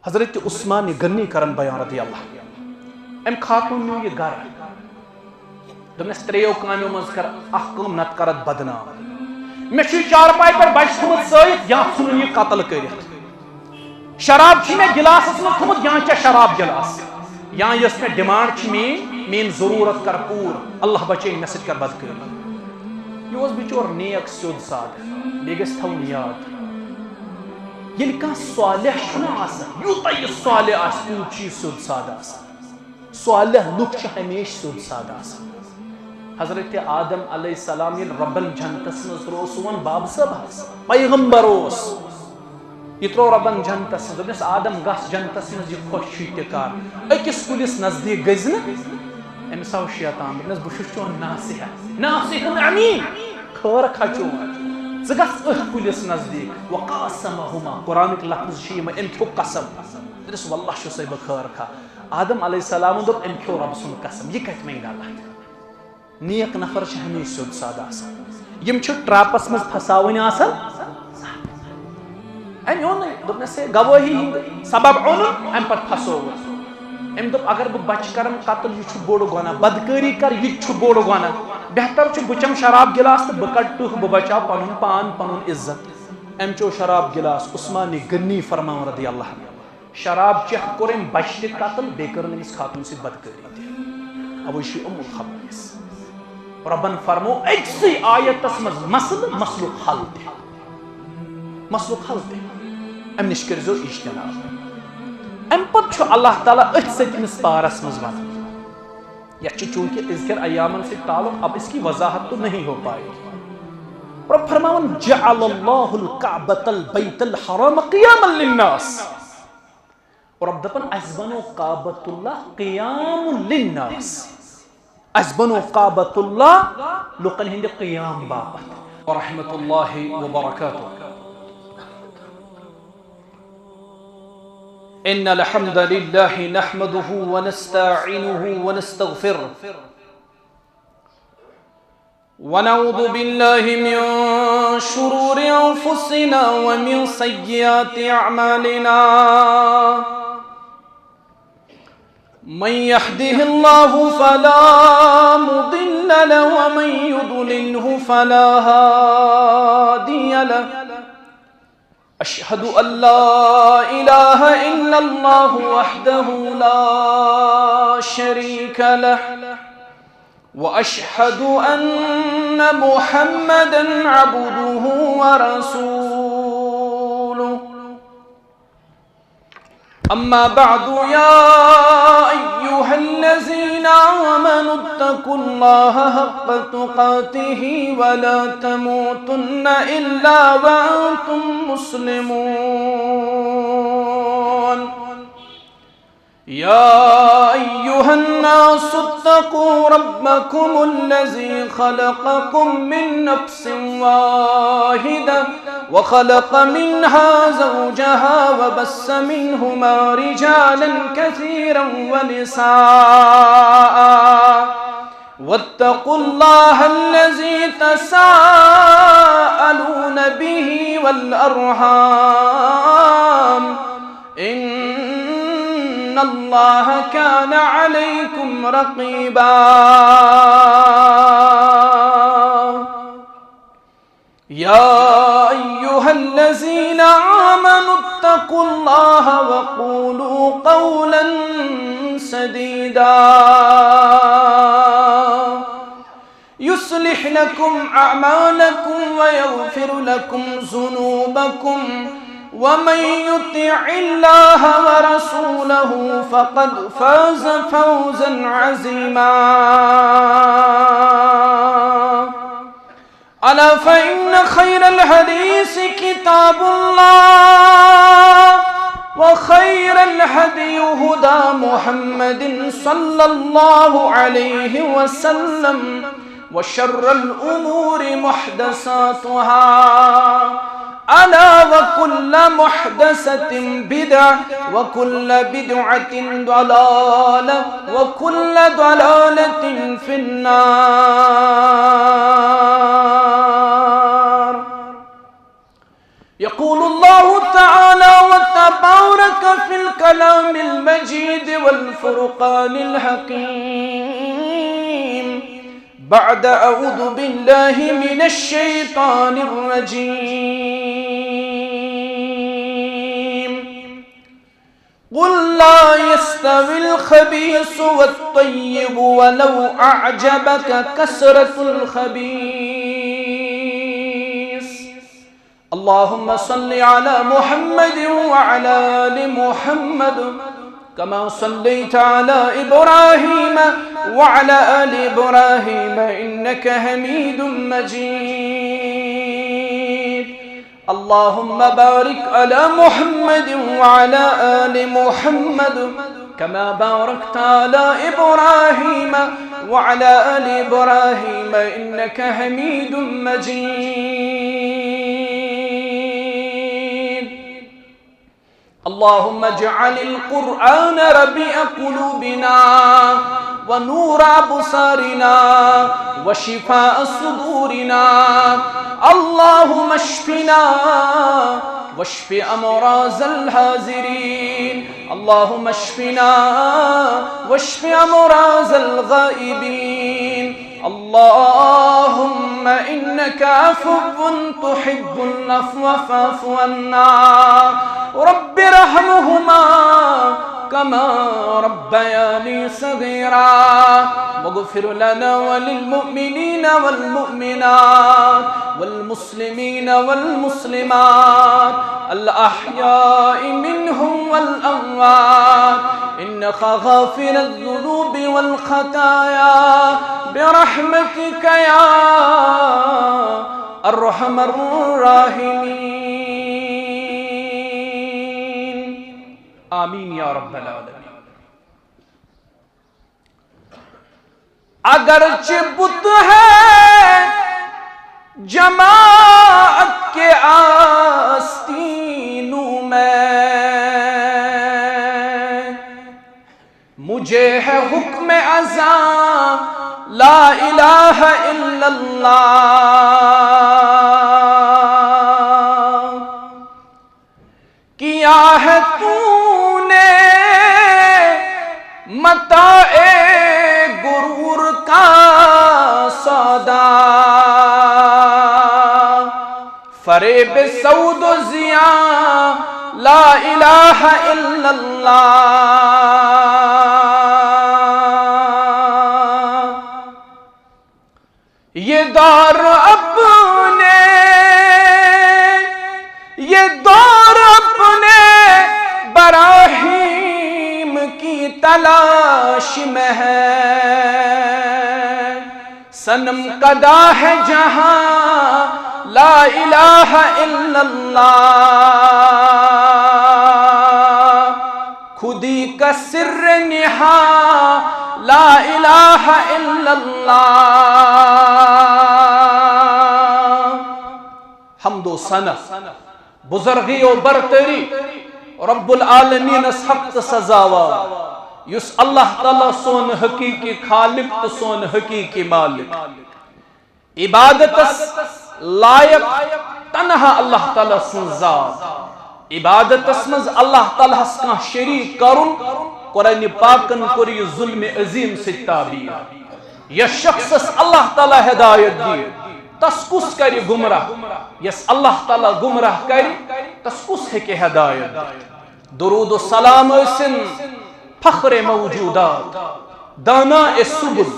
حضرت عثمان غنی کرن بیان رضی اللہ ام خاتون نیو یہ گھر دمس تریو کامیو مز کر احکام نت کرت بدنام میں چھ چار پائی پر بچ تھمت سیت یا ژھنن یہ قتل کرت شراب چھ میں گلاسس مز تھمت یا چھ شراب گلاس یا یس میں ڈیمانڈ چھ مین ضرورت کر پور اللہ بچے مے سۭتۍ کر بدکاری یہ اوس بچور نیک سیود سادہ بیٚیہِ گژھِ تھاوُن یاد ییٚلہِ کانٛہہ صالح چھُنہ آسان یوٗتاہ یہِ صالح آسہِ تیوٗت چھُ یہِ سیود سادہ آسان صالح لُکھ چھِ ہمیشہِ سیود سادہ آسان حضرت آدم علیہ السلام ییٚلہِ رۄبن جنتس منٛز ترٛوو سون باب صٲب حظ پیغمبر اوس یہ ترٛوو رۄبن جنتس منٛز دوٚپنس آدم گژھ جنتس منٛز یہِ خۄش چھُے تہِ کر أکِس کُلِس نزدیٖک گٔژھۍ نہٕ أمِس آو شیطان دوٚپنس بہٕ چھُس چون ناصح امین خٲر کھچون ژٕ گژھ أتھۍ کُلِس نزدیٖک وقاسمہما قرآنٕکۍ لفظ چھِ یِم أمۍ کھیوٚو قسم دوٚپنس واللہ چھُسے بہٕ خٲر کھا آدم علیہ السلامن دوٚپ أمۍ کھیوٚو رۄبہٕ سُنٛد قسم یہِ کتہِ وۄنۍ غلط نیک نفر چھِ ہمیشہِ سیود سادہ آسان یِم چھِ ٹراپس منٛز پھساوٕنۍ آسان أمۍ اوٚن دوٚپنس ہے گوٲہی ہُنٛد سبب اوٚنُن أمۍ پتہٕ پھسووُن أمۍ دوٚپ اگر بہٕ بچہِ کرن قتل یہِ چھُ بوٚڑ گۄناہ بدکٲری کر یہِ تہِ چھُ بوٚڑ گۄناہ بہتر چھُ بہٕ چٮ۪مہٕ شراب گِلاس تہٕ بہٕ کڑٕ ٹٕہ بہٕ بچاو پنُن پان پنُن عزت أمۍ چیوٚو شراب گِلاس عثمان غنی فرماوان رضی اللہ عنہ شراب چٮ۪تھ کوٚر أمۍ بچہِ تہِ قتل بیٚیہِ کٔرٕن أمِس خاتوٗن سۭتۍ بدکٲری تہِ اَوَے چھُ یہِ الخبائث رۄبن فرمو أکسٕے آیتس منٛز مسلُک حل تہِ أمۍ نِش کٔرۍزیو اجتناب أمۍ پتہٕ چھُ اللہ تعالیٰ أتھۍ سٔتمِس پارس منٛز ونان یہ چونکہ اذکر ایامن سے تعلق اب اس کی وضاحت تو نہیں ہو پائے گی رب فرماون جعل اللہ الکعبۃ البیت الحرام قیاما للناس اور رب دپن اس بنو کعبۃ اللہ قیام للناس اس بنو کعبۃ اللہ لوکن ہند قیام باپت ورحمۃ اللہ وبرکاتہ إن الحمد لله نحمده ونستعينه ونستغفره ونعوذ بالله من شرور أنفسنا ومن سيئات أعمالنا من يهده الله فلا مضل له ومن يضلله فلا هادي له أشهد أن لا إله إلا الله وحده لا شريك له وأشهد أن محمدا عبده ورسوله أما بعد يا أيها الذين آمنوا اتقوا الله حق تقاته ولا تموتن إلا وأنتم مسلمون يا أيها الناس اتقوا ربكم الذي خلقكم من نفس واحدة وخلق منها زوجها وبث منهما رجالا كثيرا ونساء واتقوا الله الذي تساءلون به والأرحام إن الله كان عليكم رقيبا يا أيها الذين آمنوا اتقوا الله وقولوا قولا سديدا يصلح لكم أعمالكم ويغفر لكم ذنوبكم ومن يطع الله ورسوله فقد فاز فوزا عظيما ألا فإن خير الحديث كتاب الله وخير الهدي هدى محمد صلى الله عليه وسلم وشر الأمور محدثاتها ألا وكل محدثة بدعة وكل بدعة ضلالة وكل ضلالة في النار يقول الله تعالى تبارك في الكلام المجيد والفرقان الحكيم بعد أعوذ بالله من الشيطان الرجيم قل لا يستوي الخبيث والطيب ولو أعجبك كثرة الخبيث اللهم صل على محمد وعلى آل محمد كما صليت على إبراهيم وعلى آل إبراهيم إنك حميد مجيد اللهم بارك على محمد وعلى آل محمد كما باركت على إبراهيم وعلى آل إبراهيم إنك حميد مجيد اللهم اجعل القرآن ربيع قلوبنا ونور أبصارنا وشفاء صدورنا اللهم اشفنا واشف أمراض الحاضرين اللهم اشفنا واشف أمراض الغائبين اللهم إنك عفو تحب العفو فاعف عنا رب ارحمهما كما ربياني صغيرا واغفر لنا وللمؤمنين والمؤمنات والمسلمين والمسلمات الأحياء منهم والأموات إنك غافر الذنوب والخطايا برحمتك يا أرحم الراحمين آمین یا رب العالمین اگرچہ بت ہے جماعت کے آستینوں میں مجھے ہے حکم اذان لا الہ الا اللہ کیا ہے تو متاع غرور کا سودا فریب سود و زیاں لا الہ الا اللہ یہ دور اپنے براہیم کی تلاش میں ہے صنم کدا ہے جہاں لا الہ الا اللہ خودی کا سر نہاں لا الہ الا اللہ حمد و ثنا بزرگی و برتری رب العالمین اس حق سزاوا یس اللہ تعالیٰ سون حقیقی خالق تو سون حقیقی مالک عبادت لائق تنہا اللہ تعالیٰ سن ذات عبادت اسمز اللہ تعالیٰ کا شریک کرن قرآن پاکن کر یہ ظلم عظیم سے تعبیر یہ شخص اللہ تعالیٰ ہدایت دی تسکس کری گمراہ یس اللہ تعالیٰ گمراہ کری تسکس ہے کہ ہدایت درود و سلام اسن فخر موجودات داناء السبل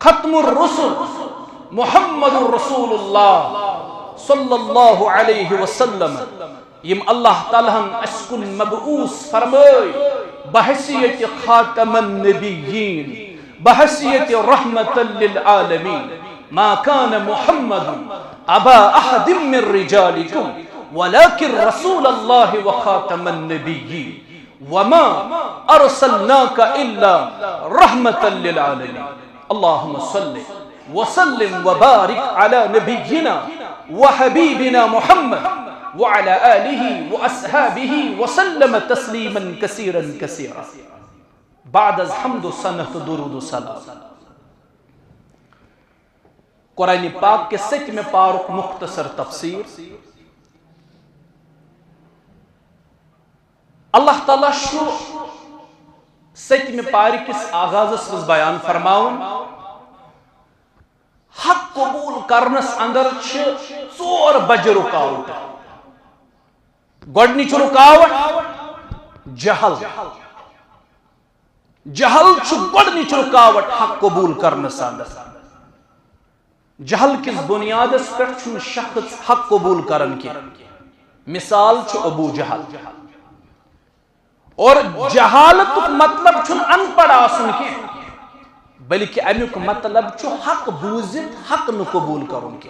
ختم الرسل محمد رسول اللہ صلی اللہ علیہ وسلم یم اللہ تعالیٰ اسکن مبعوث فرمائی بحثیت خاتم النبیین بحثیت رحمت للعالمین ما كان محمد ابا احد من رجالكم ولكن رسول الله وخاتم النبيين وما ارسلناك الا رحمة للعالمين اللهم صل وسلم وبارك على نبينا وحبيبنا محمد وعلى آله وأصحابه وسلم تسليما كثيرا كثيرا بعد از حمد و ثنا درود و سلام قرآن پاک کے 7 پارک مختصر تفسیر اللہ تعالیٰ ستمہ پارِ کس آغازس مز بیان فرماؤن حق قبول کرنس اندر ژور بجہ رکاوٹ گۄڈنِچ رکاوٹ جہل گۄڈنِچ رکاوٹ حق قبول کرنس اندر جہل کس بنیادس پہ شخص حق قبول کرن کی مثال ابو جہل اور جہالت مطلب ان پڑھ آسن کی بلکہ امیک مطلب حق بوزت حق نہ قبول کرن کی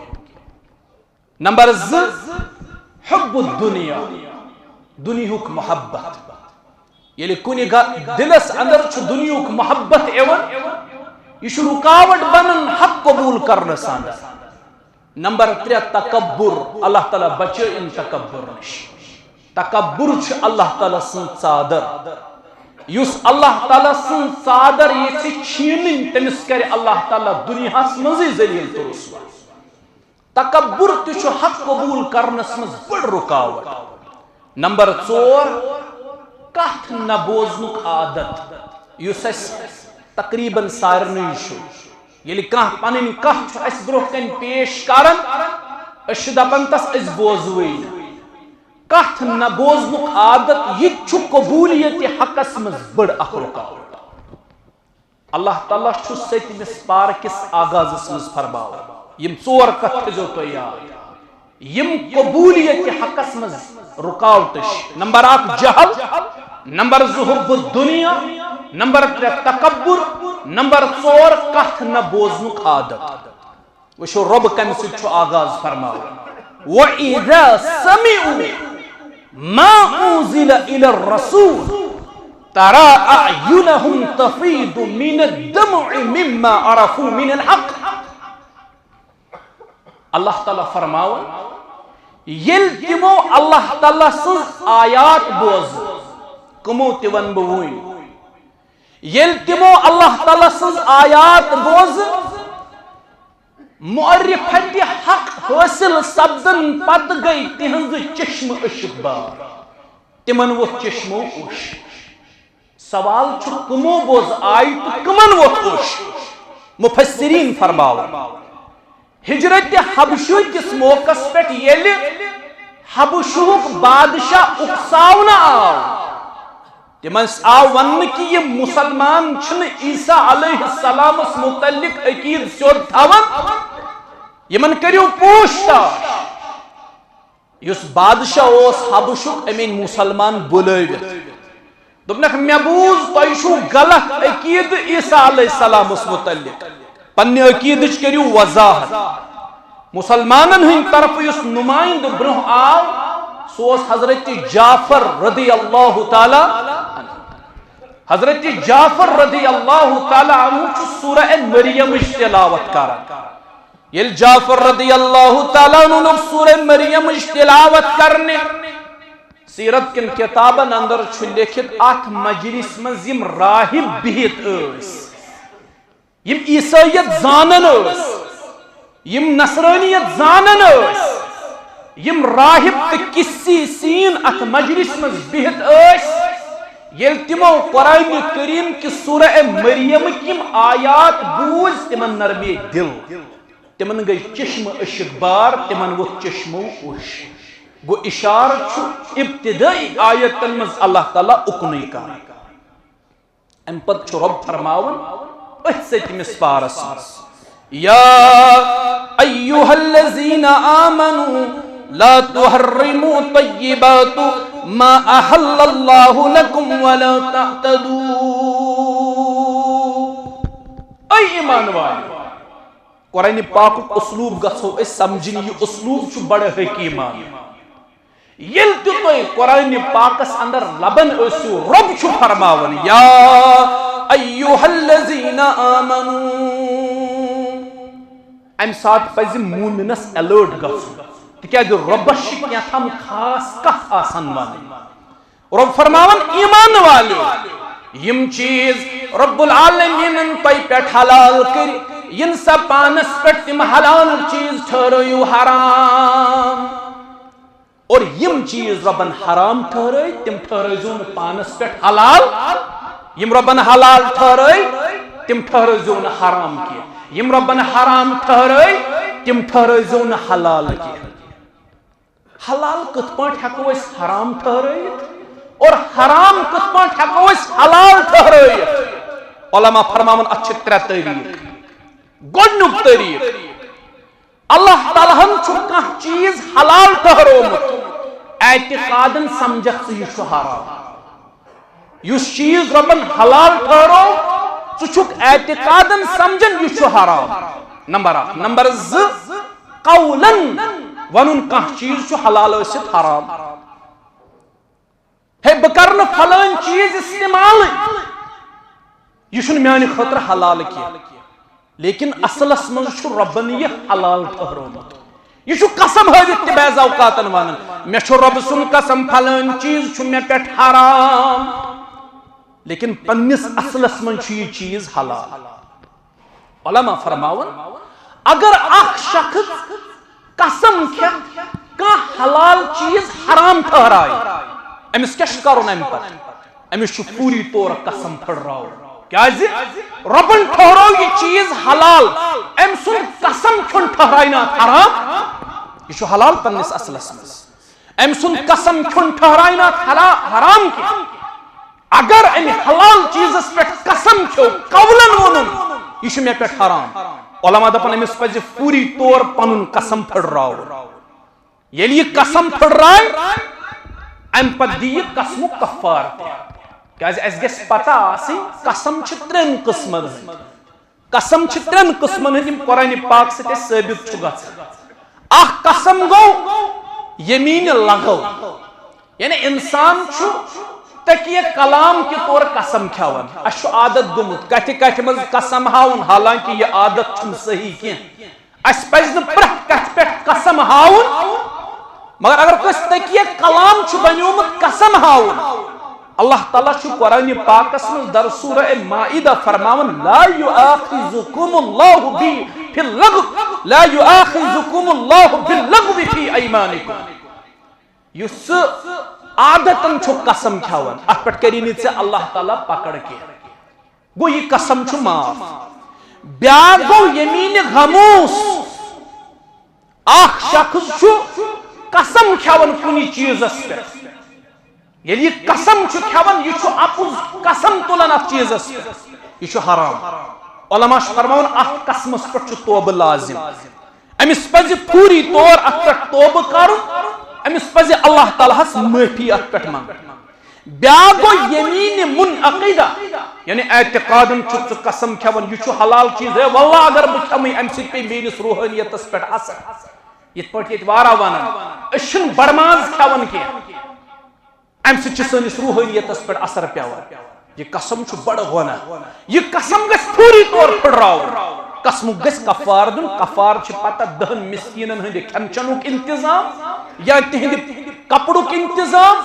نمبر 2 حب الدنیا دنیاک محبت یلی کنی دلس اندر دنیاک محبت ایون یہ رکاوٹ بنن حق قبول کرنس اندر نمبر 3 تکبر اللہ تعالیٰ بچے ان تکبر نش تکبر اللہ تعالیٰ سن ژادر یس اللہ تعالیٰ سن ژادر یہ چھین تمس کر اللہ تعالیٰ دنیا مزی ذلیل تو رسوا تکبر تہ حق قبول کرنس مز بڑ رکاوٹ نمبر 4 کتھ نہ بوزنک عادت یس تقریباً سارنی یلی کھانا پنن کتھ اس برہ کن پیش کران اس دپان تس اس بوزوی کتھ نہ بوزنک عادت یہ قبولیت حقس مز بڑ اخ رکاوٹ اللہ تعالیٰ ستمس پار کس آغازس مز فرماو یم 4 کتھ جو تو یاد یم قبولیت حقس مز رکاوٹ نمبر 1 جہل نمبر 2 حب الدنیا نمبر 3 تکبر نمبر 4 کتھ نہ بوزنک عادت وشو رب کم سچ آغاز فرماو وَإِذَا سَمِعُوا مَا أُنزِلَ إِلَى الرَّسُولِ تَرَى أَعْيُنَهُمْ تَفِيضُ مِنَ الدَّمْعِ مِمَّا عَرَفُوا مِنَ الْحَقِّ اللہ تعالیٰ فرماو یل تمو اللہ تعالیٰ سن آیات بوز کمو تیون بوین یل تمو اللہ تعالیٰ سن آیات بوز معرفت حق حاصل سپدن پت گئی تہنز چشم اشک بار تمن وہ چشمو اوش سوال کمو بوز آئی تو کمن وہ اوش مفسرین فرماو ہجرت حبشو کس موقع پہ یل حبشوک بادشاہ اکساونا آو تمن آو ون کہ یہ مسلمان چھن عیسیٰ علیہ السلام متعلق عقید سیود تھاون یمن کریو پوچھتاچ یس بادشاہ اوس حبشوک امین مسلمان بلویت دپنک مے بوز تۄہہِ چھو غلط عقید عیسیٰ علیہ السلام متعلق پنہ عقیدچ کریو وضاحت مسلمانن ہند طرف یس نمائند برہ آو سوس حضرت جعفر رضی اللہ تعالی حضرت جعفر رضی اللہ تعالی عنہ سورہ مریم تلاوت کران یل جعفر رضی اللہ تعالی عنہ سورہ مریم تلاوت کرنے سیرت کن کتابن اندر چھ لکھت ات مجلس مز یم راہب بہت اس یم عیسائیت زانن اس یم نصرانیت زانن اس یم راہب تو کسی سین ات مجلس مز بہت اس یل تمو قرآن کریم کی سورہ مریم کیم آیات بوز تمن نرمی دل تمن گئی چشم اشک بار تمن وہ چشمو اوش گو اشارہ چھو ابتدائی آیتن مز اللہ تعالیٰ اکنی کا ام پت چھو رب فرماون ستمس پارس یا ایوہ الذین آمنوا لا تحرموا طیبات ما احل اللہ لکم ولا تعتدوا ای ایمان والے قرآن پاک اسلوب گھو اس سمجھنی یہ اسلوب چھو بڑے حکیمان یل تو قرآن پاکس اندر لبن اسو رب چھو فرماون یا ایوہ الذین آمنوا ام ساتھ پزِ مومنس الرٹ گھو تکیاز ربش کیا تھم خاص کت آسان ون رب فرماون ایمان والو یم چیز رب العالمین تہ پہ حلال کر ین سا پانس پہ تم حلال چیز ٹھہرو حرام اور یم چیز ربن حرام ٹھہرے تم ٹھہرزون پانس پہ حلال یم ربن حلال ٹھہرے تم ٹھہرزون حرام کی یم ربن حرام ٹھہرے تم ٹھہرزون حلال کی حلال کت پٲٹھۍ ہیکو أسۍ حرام ٹھہرٲیِتھ اور حرام کت پٲٹھۍ ہیکو أسۍ حلال ٹھہرٲیِتھ علماء فرماون اتھ چھِ ترٛےٚ طریٖق گۄڈنیُک طریٖق اللہ تعالیٰ ہن چھُ کانٛہہ چیٖز حلال ٹھہرومُت اعتقادن سمجھکھ ژٕ یہِ چھُ حرام یُس چیٖز رۄبن حلال ٹھہرو ژٕ چھُکھ اعتقادن سمجھن یہِ چھُ حرام نمبر اکھ نمبر زٕ قولن ونُن کانٛہہ چیٖز چھُ حلال ٲسِتھ حرام ہے بہٕ کرٕ نہٕ فلٲنۍ چیٖز استعمالٕے یہِ چھُنہٕ میانہِ خٲطرٕ حلال کینٛہہ لیکن اصلس منٛز چھُ رۄبن یہِ حلال ٹھہرومُت یہِ چھُ قسم ہٲوِتھ تہِ بعض اوقاتن ونان مےٚ چھُ رۄبہٕ سُنٛد قسم فلٲنۍ چیٖز چھُ مےٚ پٮ۪ٹھ حرام لیکن پننس اصلس منٛز چھُ یہِ چیٖز حلال علماء فرماون اگر اکھ شخص قسم کھٮ۪تھ کانٛہہ حلال چیٖز حرام ٹھہرایہِ أمِس کیٛاہ چھُ کرُن امہِ پتہٕ أمِس چھُ پوٗری طور قسم پھٕٹراوُن کیازِ رۄبن ٹھہرو یہِ چیٖز حلال أمۍ سُنٛد قسم چھُنہٕ ٹھہرایناتھ حرام یہِ چھُ حلال پننس اصلس منٛز أمۍ سُنٛد قسم چھُنہٕ ٹھہرایناتھ حرام کینٛہہ اگر امہِ حلال چیٖزس پٮ۪ٹھ قسم کھیوٚو قولن ووٚنُن یہِ چھُ مےٚ پٮ۪ٹھ حرام علماء دپان أمِس پزِ پوٗری طور پنُن قسم پھٕٹراوُن ییٚلہِ یہِ قسم پھٕٹرایہِ امہِ پتہٕ دِیہِ قسمُک کفارٕ تہِ کیازِ اسہِ گژھِ پتہ آسٕنۍ قسم چھِ ترٛٮ۪ن قٕسمن ہٕنٛدۍ قسم چھِ ترٛٮ۪ن قٕسمن ہٕنٛدۍ یِم قرآنِ پاک سۭتۍ اسہِ ثٲبت چھُ گژھان اکھ قسم گوٚو یمیٖنہِ لغو یعنی انسان چھُ تکیہ کلام کے طور قسم کھیوان اسہِ چھُ عادت گوٚمُت کتھِ کتھِ منٛز قسم ہاوُن حالانکہ یہِ عادت چھُنہٕ صحیح کینٛہہ اسہِ پزِ نہٕ پرٛٮ۪تھ کتھِ پٮ۪ٹھ قسم ہاوُن مگر اگر کٲنٛسہِ تکیہ کلام چھُ بنیومُت قسم ہاوُن اللہ تعالیٰ چھُ قرآنِ پاکس منٛز در سورہ مائدہ فرماوان لا یؤاخذکم اللہ فی اللغو لا یؤاخذکم اللہ باللغو فی ایمانکم یُس عادتن چھُ قسم کھیوان اتھ پٮ۪ٹھ کری نہٕ ژےٚ اللہ تعالیٰ پکڑ کینٛہہ گوٚو یہِ قسم چھُ معاف بیاکھ گوٚو یمیٖنہِ غموٗس اکھ شخص چھُ قسم کھیوان کُنہِ چیٖزس پٮ۪ٹھ ییٚلہِ یہِ قسم چھُ کھیوان یہِ چھُ اپُز قسم تُلان اتھ چیٖزس پٮ۪ٹھ یہِ چھُ حرام علماء چھِ فرماوان اتھ قسمس پٮ۪ٹھ چھُ توبہٕ لازم أمِس پزِ پوٗری طور اتھ پٮ۪ٹھ توبہٕ کرُن أمِس پزِ اللہ تعالیٰ ہس معٲفی اتھ پٮ۪ٹھ منٛگٕنۍ بیاکھ گوٚو یمیٖنہِ منعقدہ یعنی اعتقادن چھُکھ ژٕ قسم کھیوان یہِ چھُ حلال چیٖز ہے واللہ اگر بہٕ کھٮ۪مٕے امہِ سۭتۍ پیٚیہِ میٲنِس روحٲنیتس پٮ۪ٹھ اثر یِتھ پٲٹھۍ ییٚتہِ واریاہ ونان أسۍ چھِنہٕ بڑٕ ماز کھٮ۪وان کینٛہہ امہِ سۭتۍ چھُ سٲنِس روحٲنیتس پٮ۪ٹھ اثر پیوان یہِ قسم چھُ بڑٕ گۄناہ یہِ قسم گژھِ پوٗری طور پھٕٹراوُن قسمُک گژھِ کفار دیُن کفار چھِ پتہ 10 مسکیٖنن ہٕنٛدِ کھٮ۪ن چٮ۪نُک انتظام یا تِہنٛدِ کپرُک انتظام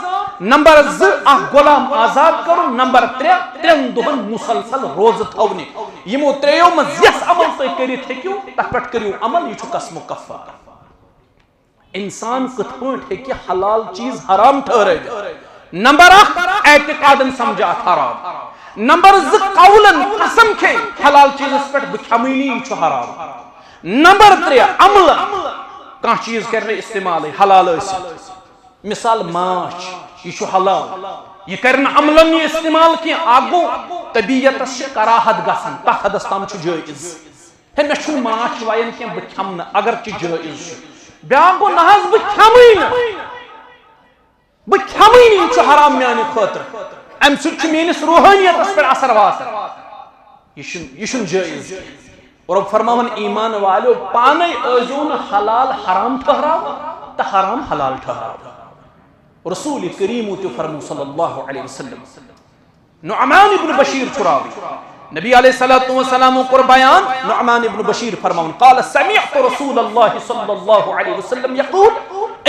نمبر 2 اکھ غلام آزاد کرُن نمبر 3 3 دۄہن مسلسل روزٕ تھاونہِ یِمو ترٛیٚیو منٛز یس عمل تُہۍ کٔرِتھ ہیٚکِو تتھ پٮ۪ٹھ کٔرِو عمل یہِ چھُ قسمُک کفار انسان کِتھ پٲٹھۍ ہیٚکہِ حلال چیٖز حرام ٹھہرٲوِتھ نمبر 1 اعتقادن سمجھِ اتھ حرام نمبر 2 قولن قسم کھیٚنۍ حلال چیٖزس پٮ۪ٹھ بہٕ کھٮ۪مٕے نہٕ یہِ چھُ حرام نمبر 3 عملن کانٛہہ چیٖز کرِ نہٕ استعمالٕے حلال ٲسِتھ مثال ماچھ یہِ چھُ حلال یہِ کرِ نہٕ عملن یہِ استعمال کینٛہہ اکھ گوٚو طبیعتس چھِ کراہت گژھان تتھ حدس تام چھُ جٲیز ہے مےٚ چھُنہٕ ماچھ وایان کینٛہہ بہٕ کھٮ۪مہٕ نہٕ اگرچہِ جٲیز چھُ بیاکھ گوٚو نہ حظ بہٕ کھٮ۪مٕے نہٕ بہٕ کھٮ۪مٕے نہٕ یہِ چھُ حرام میانہِ خٲطرٕ امہِ سۭتۍ چھُ میٲنِس روحٲنیتس پٮ۪ٹھ اثر واتان یہِ چھُنہٕ جٲیز رۄب فرماوان ایمان والیو پانے ٲسۍزیو نہٕ حلال حرام ٹھہراوان تہٕ حرام حلال ٹھہراوان رسول کریم تہِ فرمو صلی اللہ علیہ وسلم نعمان ابن بشیر چھُ راوی نبی علیہ الصلوۃ والسلام کوٚر بیان نعمان ابن بشیر فرماوان قال سمعت رسول اللہ صلی اللہ علیہ وسلم یقول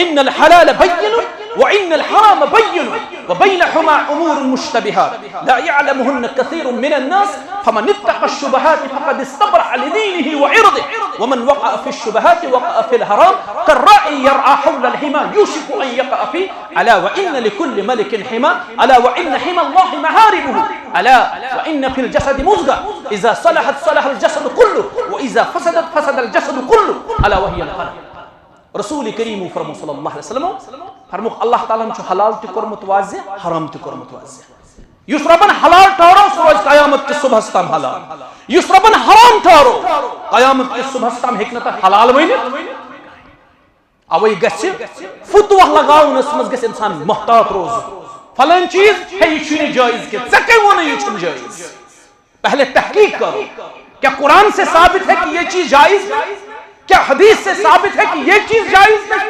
ان الحلال بين وان الحرام بين وبينهما امور مشتبهات لا يعلمهن كثير من الناس فمن اتقى الشبهات فقد استبرأ لدينه وعرضه ومن وقع في الشبهات وقع في الحرام كالراعي يرعى حول الحمى يوشك ان يقع فيه الا وان لكل ملك حمى الا وان حمى الله محارمه الا وان في الجسد مضغة اذا صلحت صلح الجسد كله واذا فسدت فسد الجسد كله الا وهي القلب. رسول کریم فرمو صلی اللہ علیہ وسلم فرمو اللہ تعالیٰ نے حلال تہ کورمت واضح حرام تہ کورمت واضح. یس ربن حلال ٹھہرو سہ روز قیامت کس صبح تام حلال. یس ربن حرام ٹھہرو قیامت کس صبح تام ہیکہ نہ تتھ حلال ونتھ. اوے گژھِ فتوہ لگاونس مز گژھِ انسان محتاط روزُن. فلان چیز ہے یہ چھُنہٕ جائز کہ ژےٚ کٔمۍ ووٚنُے یہ چھُنہٕ جائز. پہلے تحقیق کرو کیا قرآن سے ثابت ہے کہ یہ چیز جائز ہے, کیا حدیث سے ثابت ہے کہ یہ چیز جائز نہیں.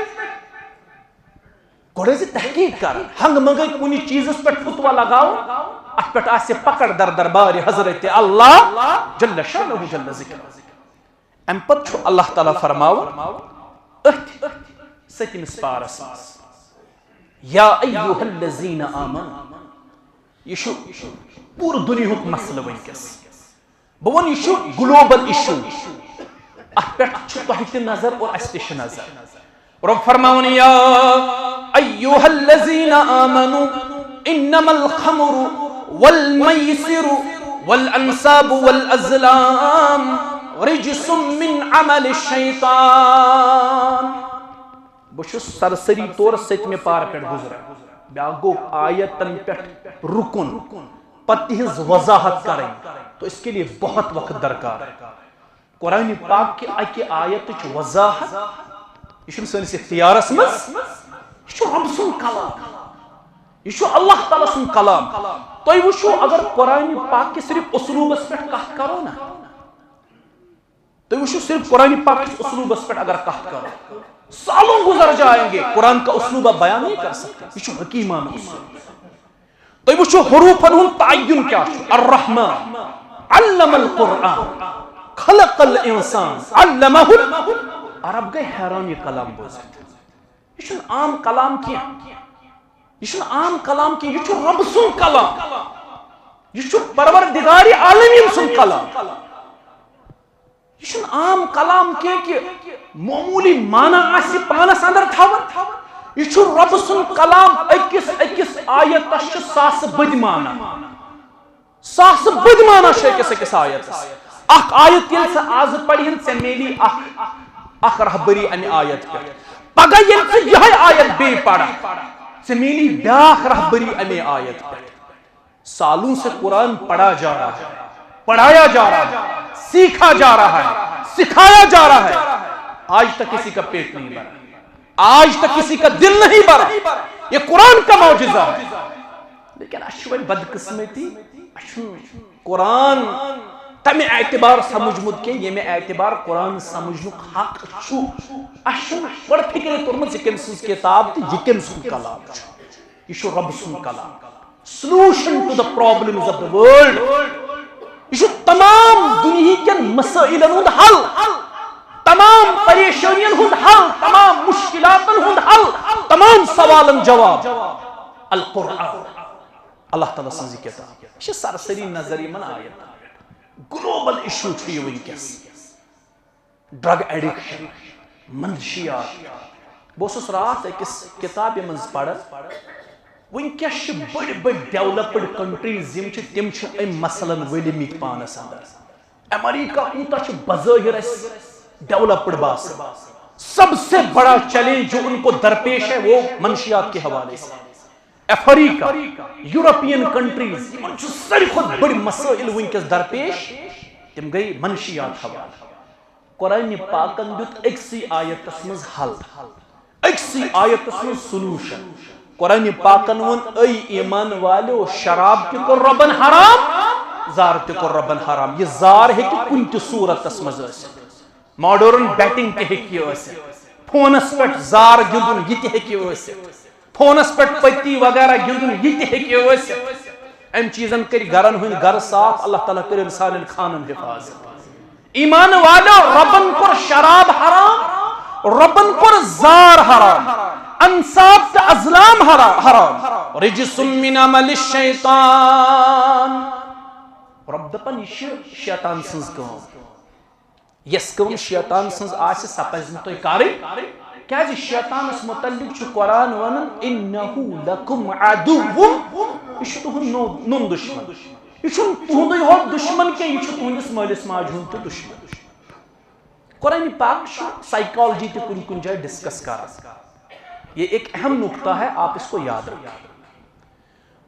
گوڑے سے تحقیق کر ہنگ منگے کنی چیز اس پر فتوہ لگاؤ ات پر آسے پکڑ در دربار حضرت اللہ جل شانہ جل ذکر. ام پت چھو اللہ تعالیٰ فرماو اتھ ستمس پارس یا ایوہ الذین آمنوا. یہ شو پور دنیا ہک مسئلہ ونکس بون یہ شو گلوبل ایشو ات پر چھو تحت نظر اور استش نظر. رب فرماون یا ایوہ الذین آمنوا انما الخمر والمیسر والانصاب والازلام رجس من عمل الشیطان. بشس سرسری طور ستمہ پار پہ گزرا بیا گو آیتن پہ رکن پتہ ہز وضاحت کریں تو اس کے لیے بہت وقت درکار ہے. قرآن پاک کی اکی آیت وضاحت یہ سنس اختیارس مز یہ رب سن کلام یہ اللہ تعالیٰ سن کلام. تو وچھو اگر قرآن پاک کے صرف اسلوبس پہ کہت کرو نا تو وچھو صرف قرآن پاک کے اسلوبس پہ اگر کہت کرو سالوں گزر جائیں گے قرآن کا اسلوب آپ بیان نہیں کر سکتے. یہ حکیمان اسلوب. تو وچھو حروفن ہن تعین کیا چھو الرحمن علم القرآن خلق الانسان علمہ. عرب گئے حیران یہ کلام بوزت یہ عام کلام کیا یہ عام کلام کی یہ رب سن کلام یہ پروردگار عالمین سن کلام. یہ عام کلام کی کہ معمولی معنی آسی پانس اندر تھاون. یہ رب سن کلام اکس آیت ساس بد معنی ساس بد معنی اکس آیت اخ آیت یل سے آز پڑھین سے میلی اخ رہبری ان آیت پہ پگہ یل سے یہ آیت بے پڑھا سے میلی بیاخ رہبری ان آیت پہ. سالوں سے قرآن پڑھا جا رہا ہے پڑھایا جا رہا ہے سیکھا جا رہا ہے سکھایا جا رہا ہے. آج تک کسی کا پیٹ نہیں بھرا آج تک کسی کا دل نہیں بھرا. یہ قرآن کا معجزہ ہے. لیکن اشوائن بدقسمتی قرآن تمہیں اعتبار سمجھ مد کے یہ میں اعتبار قرآن سمجھنک حق چھو اشن بڑھ فکر ترمز یہ کمسز کتاب تھی یہ کمسز کلام چھو یہ رب سن کلام solution to the problems of the world. یہ تمام دنیا کے مسائل ہند حل تمام پریشانیاں ہند حل تمام مشکلات ہند حل تمام سوالن جواب القرآن اللہ تعالیٰ سنزی کتاب. یہ سرسری نظری من آیت گلوبل ایشو چھو یہ ونکس ڈرگ ایڈکشن منشیات. بوسس رات ایکس کتاب منز پڑھ ونکس بڑی بڑی ڈیولپڈ کنٹریز تم ام مسلن ولمت پانس اندر. امریکہ کوتا بظاہر ڈیولپڈ باسان سب سے بڑا چیلنج جو ان کو درپیش ہے وہ منشیات کے حوالے سے. افریقہ یورپین کنٹریز ساری خود بڑی مسائل ونکس درپیش تم گئی منشیات حوالے. قرآن پاکن دیت اکسی آیتس مز حل اکسی آیتس مز سلوشن. قرآن پاکن ون ای ایمان والو شراب تہ کور ربن حرام زار تہ کور ربن حرام. یہ زار ہے کہ کن تہ صورتس مز ماڈرن بیٹنگ تہ ہیکہ فونس پہ زار گندن یہ تہ ہیکہ فونس پہ پتی وغیرہ گندن یہ تہ ہیکہ ام چیزن کر گرن ہند گر صاف. اللہ تعالیٰ کر انسان خانن حفاظت. ایمان والو ربن کور شراب حرام ربن کور زار حرام انصاب تو ازلام حرام رجس من عمل الشیطان رب دپان یہ شیطان سنز کام یس کام شیطان سنز آسہ سا پزِ نہٕ تۄہہِ کَرٕنۍ کیازِ شیطانس متعلق چھُ قرآن ونان انہو لکم عدو یہ چھُ تُہُنٛد نوٚن دُشمن یہ چھُنہٕ تُہُنٛدُے ہوت دُشمن کینٛہہ یہ چھُ تُہنٛدِس مٲلِس ماجہِ ہُنٛد تہِ دُشمن قرآن پاک چھُ سائیکالوجی تہِ کُنہِ کُنہِ جایہِ ڈسکس کران یہ ایک اہم نقطہ ہے آپ اس کو یاد رکھیں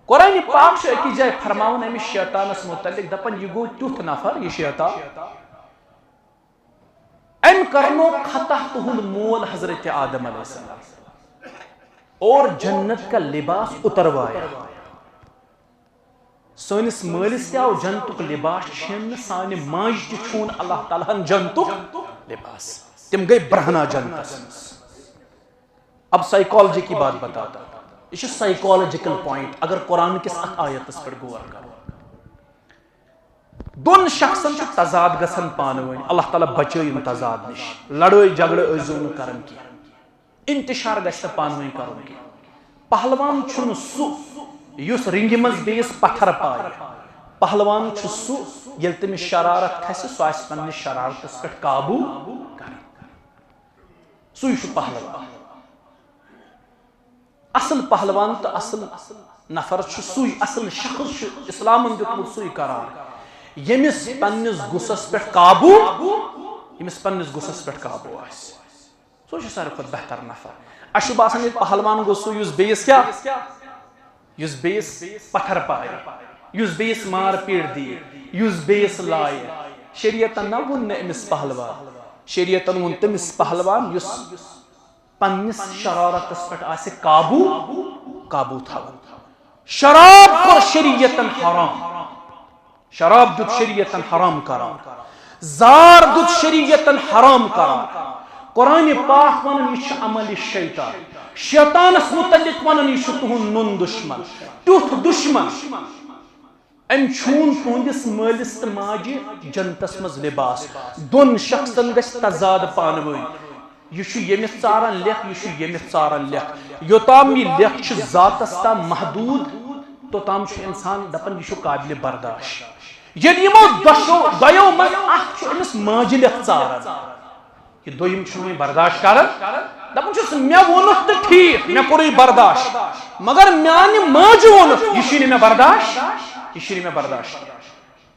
قرآن پاک چھُ أکِس جایہِ فرماوان أمِس شیطانس متعلق دپان یہ گوٚو تیُتھ نفر یہ شیطان أمۍ کرنو خطا تہنٛد مول حضرت آدم علیہ السلام اور جنت کا لباس اتروایا سٲنِس مٲلِس تہِ آو جنتُک لباس چھیننہٕ سانہِ ماجہِ تہِ چھوٗن اللہ تعالیٰ ہن جنتُک لباس تِم گٔے برہنا جنتس منٛز اب سائیکالوجی کی بات بتاتا یہ سائیکالوجیکل پوائنٹ اگر قرآن کس اتھ آیتس پر غور کرو دون شخصن چھُ تضاد گژھان پانہٕ ؤنۍ اللہ تعالیٰ بچٲیِن تضاد نِش لڑٲے جھگڑٕ ٲسۍزیو نہٕ کران کینٛہہ انتشار گژھِ نہٕ پانہٕ ؤنۍ کرُن کینٛہہ پہلوان چھُنہٕ سُہ یُس رنگہِ منٛز بیٚیِس پتھر پایہِ پہلوان چھُ سُہ ییٚلہِ تٔمِس شرارت کھسہِ سُہ آسہِ پننِس شرارتس پٮ۪ٹھ قابوٗ کران سُے چھُ پہلوان اصل پہلوان تو اصل نفر سُے اصل شخص اسلامن دیُتمُت سُے قرار ییٚمِس پننِس غُصس پٮ۪ٹھ قابوٗ آسہِ سُے چھُ ساروی کھۄتہٕ بہتر نفر اَسہِ چھُ باسان ییٚتہِ پہلوان گوٚو سُہ یُس بیٚیِس پتھر پایہِ یُس بیٚیِس مار پیٖٹ دِیہِ یُس بیٚیِس لایہِ شریعتن نہ ووٚن نہٕ أمِس پہلوان شریعتن ووٚن تٔمِس پہلوان یُس پننِس شرارتس پٮ۪ٹھ آسہِ قابوٗ تھاوان شراب کوٚر شریعتن حرام شراب دیُت شریعتن حرام قرار زار دیُت شریعتن حرام قرار قرآن پاک ونان یہ چھُ عمل شیطان شیطانس متعلق ونان یہ چھُ تُہُنٛد نوٚن دُشمن تیُتھ دُشمن أمۍ چھوٗن تُہنٛدِس مٲلِس تہٕ ماجہِ جنتس منٛز لباس دۄن شخصن گژھِ تضاد پانہٕ ؤنۍ یہ چھُ ییٚمِس ژاران لیکھ یہ چھُ ییٚمِس ژاران لیکھ یوٚتام یہِ لیکھ چھِ ذاتس تام محدوٗد توٚتام چھُ اِنسان دپان یہِ چھُ قابلِ برداش ییٚلہِ یِمو دۄیو منٛز اکھ چھُ أمِس ماجہِ لیکھ ژاران یہ دوٚیِم چھُنہٕ وۄنۍ برداش کران دپان چھُس مےٚ ووٚنُکھ تہٕ ٹھیٖک مےٚ کوٚرُے برداش مگر میانہِ ماجہِ ووٚنُکھ یہِ چھُے نہٕ مےٚ برداش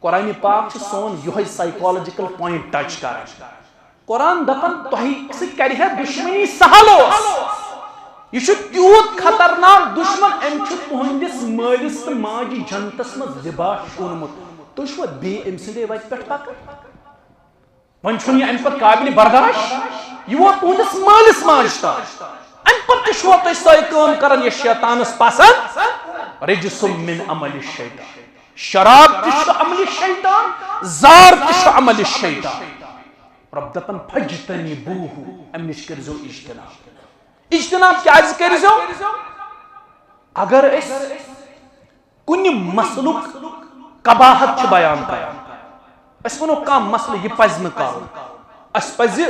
قرآن پاک چھُ سون یِہوٚے سائیکالوجیکل پویِنٹ ٹچ کران قرآن دپان تۄہہِ سۭتۍ کرِ ہے دُشمنی سہل اوس یہ چھُ تیوٗت خطرناک دُشمن أمۍ چھُ تُہنٛدِس مٲلِس تہٕ ماجہِ جنتس منٛز لباس اوٚنمُت تُہۍ چھُوا بیٚیہِ أمۍ سٕنٛدے وتہِ پٮ۪ٹھ پکان وۄنۍ چھُنہٕ یہِ اَمہِ پتہٕ قابلِ برداش یہِ ووت تُہنٛدِس مٲلِس ماجہِ تام اَمہِ پتہٕ تہِ چھُوا تُہۍ سۄے کٲم کران یہِ شیطانس پسنٛد رجسم من عمل الشیطان شراب تہِ چھُ عملِ شیطان زار تہِ چھُ عملِ شیطان رب دپان فجتنبوہ امہِ نِش کٔرزیو اجتناب کیازِ کٔرزیو اگر أسۍ کُنہِ مسلُک قباحت چھِ بیان کران أسۍ وَنو کانٛہہ مسلہٕ یہِ پزِ نہٕ کرُن اَسہِ پزِ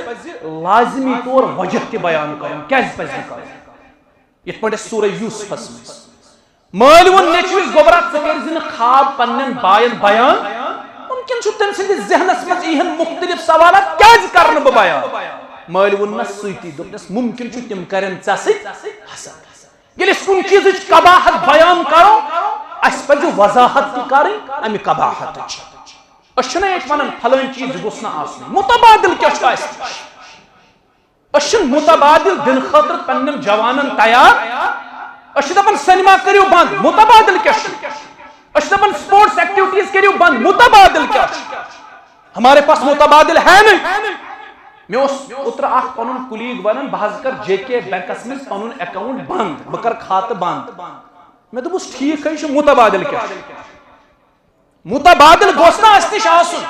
لازمی طور وجہ تہِ بیان کرُن کیازِ پزِ نہٕ کرُن یِتھ پٲٹھۍ أسۍ سورہ یوسفس منٛز مٲلۍ ووٚن نیٚچوِس گوٚبرا ژٕ کٔرزِ نہٕ خواب پننٮ۪ن باین بیان ممکن چھُ تٔمۍ سٕنٛدِس ذہنس منٛز یِہن مختلف سوالات کیازِ کرنہٕ بہٕ بیان مٲلۍ ووٚننس سۭتی دوٚپنس ممکن چھُ تِم کرن ژےٚ سۭتۍ حسد ییٚلہِ أسۍ کُنہِ چیٖزٕچ قباحت بیان کرو اَسہِ پزِ وضاحت تہِ کرٕنۍ امہِ قباحتٕچ أسۍ چھِنہ ییٚتہِ ونان پھلٲنۍ چیٖز گوٚژھ نہٕ آسنُے مُتبادل کیاہ چھُ اَسہِ نِش أسۍ چھِنہٕ مُتبادل دِنہٕ خٲطرٕ پننٮ۪ن جوانن تیار أسۍ چھِ دپان سینما کٔرِو بنٛد مُتبادل کیاہ چھُ أسۍ چھِ دپان سپورٹس ایکٹیویٹیز کٔرِو بنٛد مُتبادل کیاہ چھُ ہمارے پاس مُتبادل ہے نہیں مےٚ اوس اوترٕ اکھ پنُن کُلیٖگ ونان بہٕ حظ کرٕ JK بینکس منٛز پنُن اکاونٹ بنٛد بہٕ کرٕ کھاتہٕ بنٛد مےٚ دوٚپُس ٹھیٖک ہے چھُ مُتبادل کیاہ چھُ مُتبادل گوٚژھ نہٕ اَسہِ نِش آسُن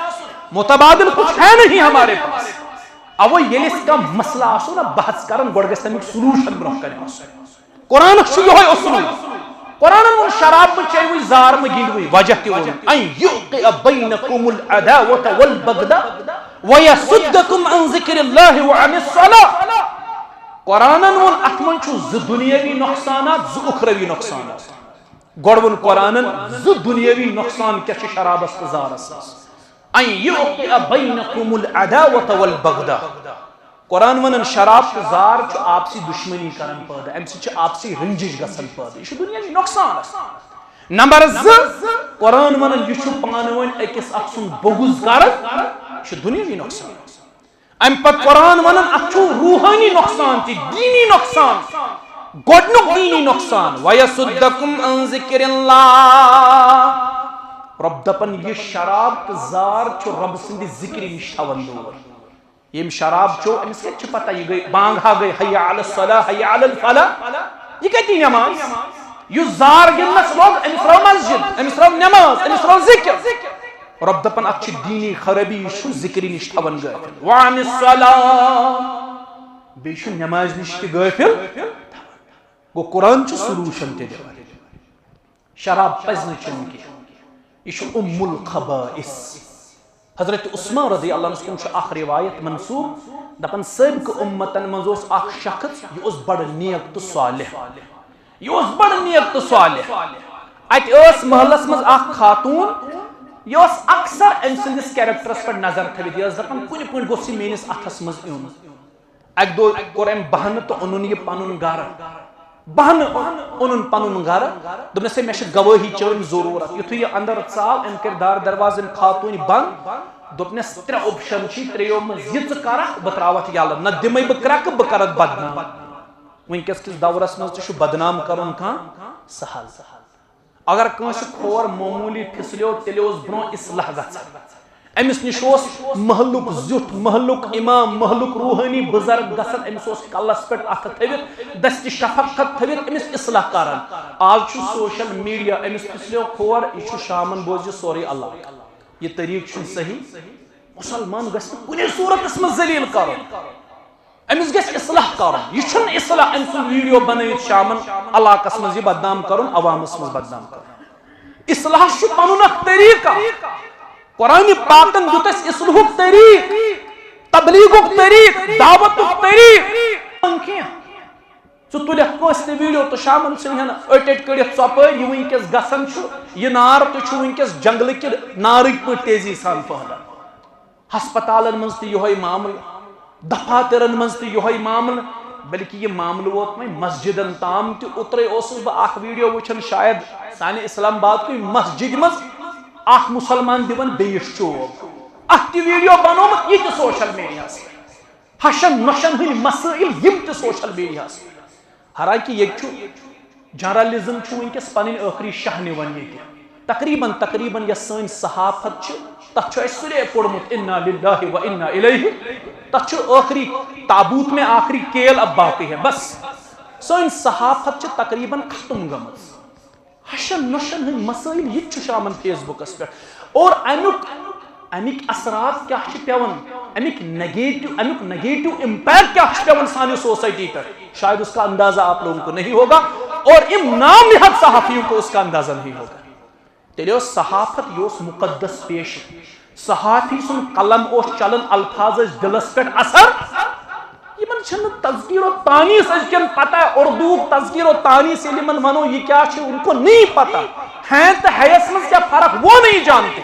مُتبادل کچھ ہے نہیں ہمارے پاس اوے ییٚلہِ أسۍ کانٛہہ مسلہٕ آسو نا بحث کران گۄڈٕ گژھِ تمیُک سلوٗشن برونٛہہ کنہِ آسُن قرآنُک چھُ یِہوٚے اصوٗل قرآنن ووٚن شراب مہٕ چیٚیوٕے زار مہٕ گِنٛدوٕے وجہ تہِ ووٚن ان یوقع بینکم العداوة والبغضاء ویصدکم عن ذکر اللہ وعن الصلاة قرآنن ون ات من ز دنیاوی نقصانات ز اخروی نقصانات گوڑ ون قرآنن ز دنیاوی نقصان کیا چھ شرابس تو زارس ان یوقع بینکم العداوۃ والبغضاء قرآن ونن شراب تو زار چھ آپسی دشمنی کرن پیدا ام سی چھ آپسی رنجش گژھن پیدا یہ دنیاوی نقصان نمبر ز قرآن ونن یہ چھ پانون اکس اکھ سن بغض کرن یہ دنیاوی نقصان ام پت قرآن ونن اتھ روحانی نقصان تی دینی نقصان گۄڈنیُک دینی نقصان وَيَصُدَّكُمْ عَنْ ذِكْرِ اللَّهِ رب دپن یہ شراب تو زار چھو رب سندی ذکری نش تھاون دور یم شراب چھو امس کیا چھ پتہ یہ گئی بانگ ہا گئی حی علی الصلاۃ حی علی الفلاح یہ کہتی نماز یہ زار گنس لوگ امس رو مسجد امس رو نماز امس رو ذکر رب دپن اچھ دینی خرابی شو ذکری نش تھاون گئی وعن الصلاۃ بے شو نماز نش کی غافل گو قرآن چھ سلوشن تے دے شراب پزن چن کی یہ ام الخبائث حضرت عثمان رضی اللہ عنہ کن اخ روایت منصوب دپن سابق امتن مز اخ شخص یہ بڑ نیک تو صالح یہ بڑ نیک تو صالح ات محلس مز اخ خاتون یہ اکثر ام سندس کیریکٹرس پر نظر تھوت یہ دپن کن پہ گوس میس اتھس مز یون اک دو کور ام بہن تو اونن یہ پنن گھر بہن اونن پنن گھر دپنس مے گواہی چون ضرورت یتھے یہ اندر ژاو ام کردار دروازن خاتون بند دپنس ترے آپشن چھ تریو مز یہ کرک بہ تراوت یل نہ دمے بہ کرک بہ کرک بدنام ونکس کس دورس مز چھ بدنام کرن کھان سہل اگر کنس کھور معمولی پھسلیو تیلے برو اصلاح گژھان امس نش محلک زیٹھ محلک امام محلک روحانی بزرگ گژھان امس کلس پہ اتھ تھوت دست شفقت تھوت امس اصلاح کران آج سوشل میڈیا امس پھسلیو کھور یہ شامن بوزِ سوری اللہ یہ طریقہ صحیح مسلمان گژھِ کُنہِ صورتس منٛز ذلیل کرُن امس گژھِ اصلاح کرُن یہ چھُنہٕ اصلاح أمۍ سُنٛد ویڈیو بنٲیِتھ شامن علاقس منٛز یہ بدنام کرُن عوامس منٛز بدنام کرُن اصلاح چھُ پنُن اکھ طریقہ قرآن پاکن دیت اس اصلاحک طریق تبلیغک طریق دعوتک طریق ثہ تلک کس ویڈیو تو شامن ثن اٹ کڑت ثپر یہ ونکس گھن یہ نار تو ونکس جنگل کہ نارک پہ تیزی سان پھہلان ہسپتالن مز تہ معاملہ دفاترن مز تہ معاملہ بلکہ یہ معاملہ ووت میں مسجدن تام تہ اوترے اوسس بہ اخ ویڈیو وچھن شاید سانہ اسلام آباد کوئی مسجد مز اخ مسلمان دیون بیس چوب ات تہ ویڈیو بنومت یہ تہ سوشل میڈیا ہشن نشن ہند مسائل یم تہ سوشل میڈیا حالانکہ یہ جرنلزم ونکس پن آخری شاہ نوان یہ تقریباً یس سن صحافت تک سلے پورمت انا للہ و انا الیہ تک آخری تابوت میں آخری کیل اب باقی ہے بس سن صحافت تقریباً ختم گمت ہشن نشن ہند مسائل یہ شامن فیس بکس پہ اور امیک اثرات کیا پیون امیک نگیٹو امپیکٹ کیا پیون سانی سوسائٹی پر شاید اس کا اندازہ آپ لوگوں کو نہیں ہوگا اور ام نام نہاد صحافیوں کو اس کا اندازہ نہیں ہوگا تیلے صحافت یہ مقدس پیش صحافی سن قلم چلن الفاظ دلس پہ اثر یمن چھن تذکیر و تانیث ازکن پتہ اردو تذکیر و تانیث یمن ونو یہ کیا چھ ان کو نہیں پتہ ہیں تو حیث میں کیا فرق وہ نہیں جانتے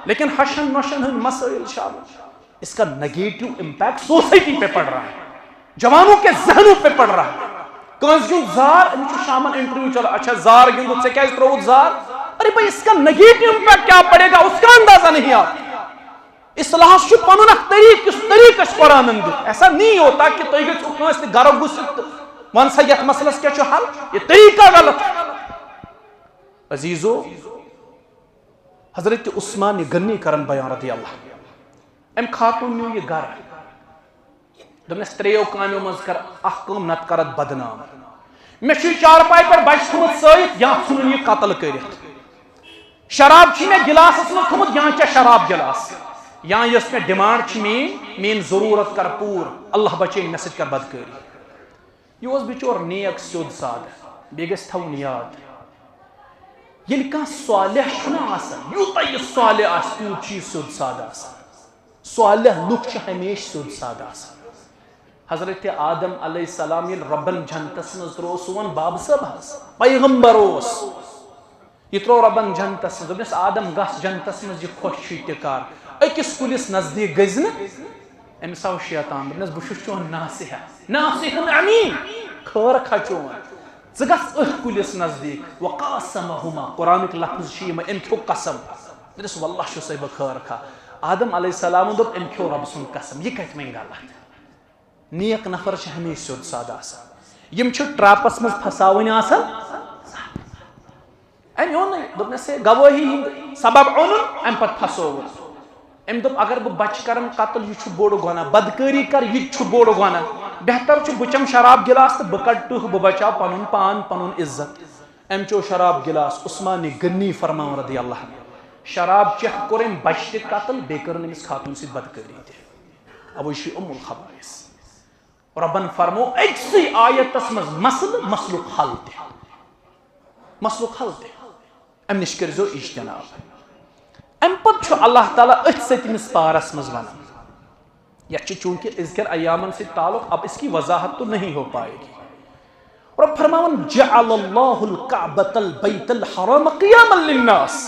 لیکن حشن نشن ہن مسائل شامل اس کا نگیٹو امپیکٹ سوسائٹی پہ پڑ رہا ہے جوانوں کے ذہنوں پہ پڑ رہا ہے کنس گیون زار ان کو شامن انٹرویو چلا اچھا زار گیون سے کیا تروت زار ارے بھائی اس کا نگیٹو امپیکٹ کیا پڑے گا اس کا اندازہ نہیں آتا اصلاح چھ پنن اخ طریق اس طریقہ قرآن دت ایسا نہیں ہوتا کہ تھی گھو کس گھر گھست ون سا یت مسلس کیا حل یہ طریقہ غلط عزیزو حضرت عثمان غنی کرن بیان رضی اللہ ام خاتون نیو یہ گھر دمس تریو کامیو مز کر اخ کم نت کرت بدنام مے چھ چارپائی پر بچ تھومت سیت یا ژھنن یہ قتل کرت شراب چھ مے گلاسس مز تھومت یا چھ شراب گلاس یا یس میں ڈیمانڈ چھ مین ضرورت کر پور اللہ بچین مے سۭتۍ کر بدکاری یہ اوس بچور نیک سیود سادہ بیٚیہِ گژھِ تھاوُن یاد ییٚلہِ کانٛہہ صالح چھُنہ آسان یوٗتاہ یہِ صالح آسہِ تیوٗت چھُ یہِ سیود سادہ آسان صالح لُکھ چھِ ہمیشہِ سیود سادہ آسان حضرت آدم علیہ السلام یل ربن جنتس مز ترو سون باب صاحب پیغمبر اوس یہ ترو ربن جنتس مز دوپنس آدم گس جنتس مز یہ خوش چھ تکار اکس کلس نزدیک گزن امس آو شیطان دوپنس بہ چون ناصح امین خیر کھچون ژٕ گژھ أتھۍ کُلِس نزدیک وقاسمہما قرآنک لفظ چھ یم أمۍ کھیو قسم دوپنس واللہ چھُسے بہٕ خیر کھا آدم علیہ السلام دوٚپ أمۍ کھیو رب سُنٛد قسم یہ کتہِ وۄنۍ غلط نیک نفر چھ ہمیشہ سیود سادہ آسان یم چھ ٹراپس مز پھساون آسان أمۍ اوٚن دوٚپنس گوٲہی ہند سبب اوٚنُن أمۍ پتہٕ پھسووُن أمۍ دوٚپ اگر بہٕ بچہ کرن قتل یہ چھ بوٚڑ گۄناہ بدکٲری کر یہ چھ بوٚڑ گۄناہ بہتر چھ بہٕ چمہٕ شراب گلاس تہٕ بہٕ کڑٕ ٹٕہ بہٕ بچاو پنُن پان پنُن عزت أمۍ چو شراب گلاس عثمان غنی فرماون رضی اللہ عنہ شراب چیتھ کوٚر أمۍ بچہ تہِ قتل بیٚیہِ کٔرٕن أمِس خاتون سۭتۍ بدکٲری تہِ اوے چھُ ام الخبائث ربن فرمو اکسی آیتس مز مسلک حل تہ ام نش کرزو اجتناب ام پت اللہ تعالیٰ ات ستمس پارس مز ونان یہ چونکہ اذکر ایامن سے تعلق اب اس کی وضاحت تو نہیں ہو پائے گی رب فرماون جعل اللہ الکعبۃ البیت الحرام قیاما للناس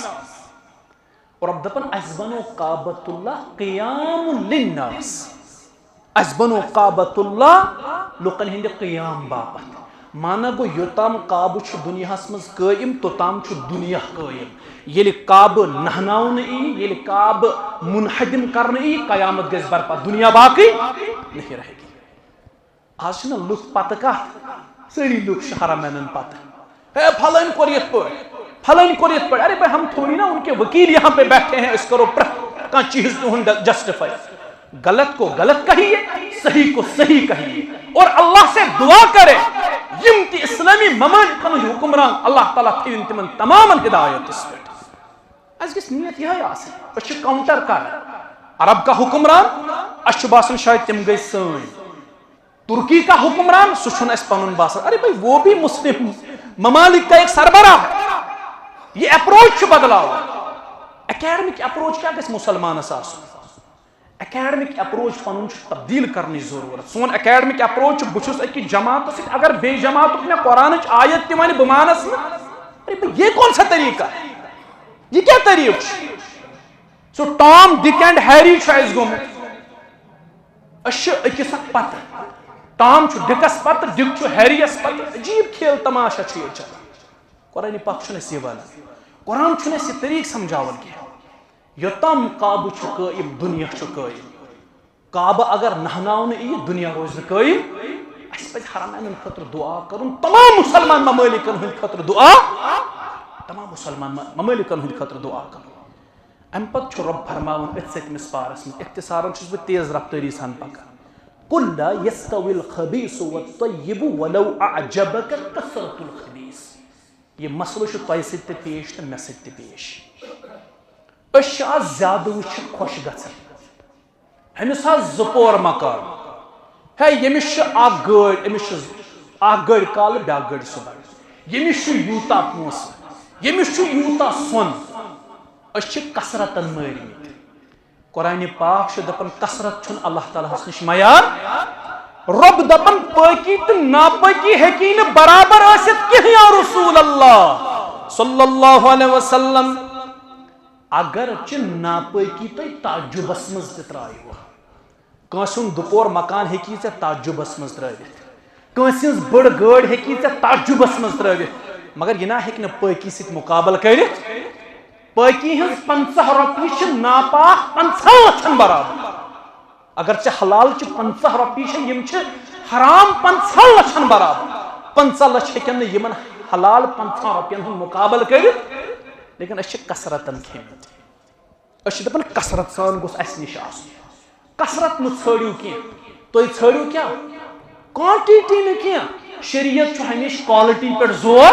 اور اب دپن اس بنو کعبۃ اللہ قیام للناس اس بنو کعبۃ اللہ لوکن ہند قیام باپت مانا گو یوتام کعبہ چھ دنیا مز قائم توتام چھ دنیا قائم یل کعبہ نہناون یل کعبہ منہدم کرنے قیامت گژھِ برپا دنیا باقی نہیں رہے گی آج چھنا لوک پتہ کت ساری لوک حرمینن پتہ ہے پھلن کور یت پڑھ ارے بھائی ہم تھوڑی نا ان کے وکیل یہاں پہ بیٹھے ہیں اس کرو کان چیز تہند جسٹیفائی غلط کو غلط کہیے صحیح کو صحیح کہیے اور اللہ سے دعا کرے یم تی اسلامی ممالکن حکمران اللہ تعالیٰ تھین تمن تمام ہدایت اس پہ اس گس نیت یہ آسن اس کاؤنٹر کر عرب کا حکمران اس باسن شاید تم گئی سن ترکی کا حکمران سچن اس پنن باسن ارے بھائی وہ بھی مسلم ممالک کا ایک سربراہ ہے یہ اپروچ بدلاو اکیڈمک اپروچ کیا گس مسلمان آسن اکیڈمک اپروچ پنن تبدیل کرنے ضرورت سون اکیڈمک اپروچ بچس اکی جماعت سے اگر بے جماعت میں قرآن آیت تمہ بمانس نا یہ کون سا طریقہ یہ کیا طریقہ سو ٹام ڈک اینڈ ہیری اس گومت اش اکس پتہ ٹام ڈکس پتہ ڈک ہیریس پتہ عجیب کھیل تماشا یہ چلان قرآن پاک اس یہ ونان قرآن اس یہ طریقہ سمجھاون کی یوتام کعبہ قائم دنیا قائم کعبہ اگر نہناون دنیا روز قائم اس پہ حرمین خاطر دعا کرن تمام مسلمان ممالکن ہند خاطر دعا تمام مسلمان ممالکن ہند خاطر دعا کرن ام پت رب فرماون ات ستمس پارس میں اختصارا چھس بہ تیز رفتاری سان پکان قل لا يستوي الخبيث والطيب ولو اعجبك كثرة الخبيث یہ مسئلہ چھ تہ سۭتۍ تہِ پیش تو مے سۭتۍ تہِ پیش أش آز زیادہ وچھ خوش گژھان أمس آز زپور مکان ہے یمس اکھ گٲڑۍ أمس اکھ گٲڑۍ کالہٕ بیاکھ گٲڑۍ صبح یمس یوٗتاہ پونٛسہٕ یمس یوٗتاہ سۄن أسۍ چھِ کثرتن مٲرمٕتۍ قرآن پاک چھُ دپان کثرت چھُنہٕ اللہ تعالیٰ ہس نش معیار رب دپان پٲکی تہٕ ناپٲکی ہیٚکی نہٕ برابر ٲسِتھ کینٛہہ یا رسول اللہ صلی اللہ علیہ وسلم اگر ناپاکی تھی تعجبس مز ترائیو کانس دپور مکان ہیکی ژے تعجبس مز ترٲوِتھ کانس ہٕنٛز بٔڑ گٲڑۍ ہیکی ژے تعجبس مز ترٲوِتھ مگر یہ نا ہیٚکہِ نہٕ پٲکی سۭتۍ مقابل کٔرِتھ پٲکی ہٕنٛز 50 رۄپیہِ چھِ ناپاک 50 لچھن برابر اگر ژے حلال چھِ 50 رۄپیہِ چھِ یم چھِ حرام 50 لچھن برابر 50 لچھ ہیٚکن نہٕ یمن حلال 50 رۄپین ہُنٛد مقابل کٔرِتھ لیکن اس کثرتن کھیمت اس دپان کثرت سان گوس اس نش آسن کثرت نہ ژھٲڑِو کینٛہہ تُہۍ ژھٲڑِو کیٛاہ کوانٹٹی نہٕ کینٛہہ شریعت چھُ ہمیشہ کوالٹی پٮ۪ٹھ زور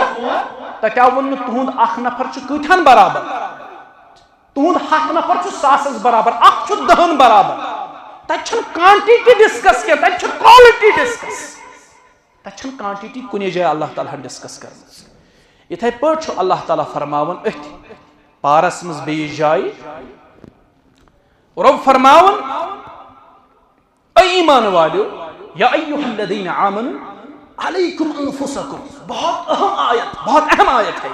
تتہِ آو وننہٕ تُہُنٛد اکھ نفر چھُ کۭتہن برابر تُہُنٛد 100 نفر چھُ 100 برابر اکھ چھُ 10 برابر تتہِ چھنہٕ کوانٹٹی ڈسکس کینٛہہ تتہِ چھِ کوالٹی ڈسکس تتہِ چھنہٕ کوانٹٹی کُنی جایہِ اللہ تعالیٰ ڈسکس کرمٕژ یتھے پٲٹھۍ چھُ اللہ تعالیٰ فرماون اتھ پارس مز بیٚیِس جایہِ رب فرماون اے ایمان والیو یا ایھا الذین آمنوا علیکم انفسکم، بہت اہم آیت، بہت اہم آیت ہے،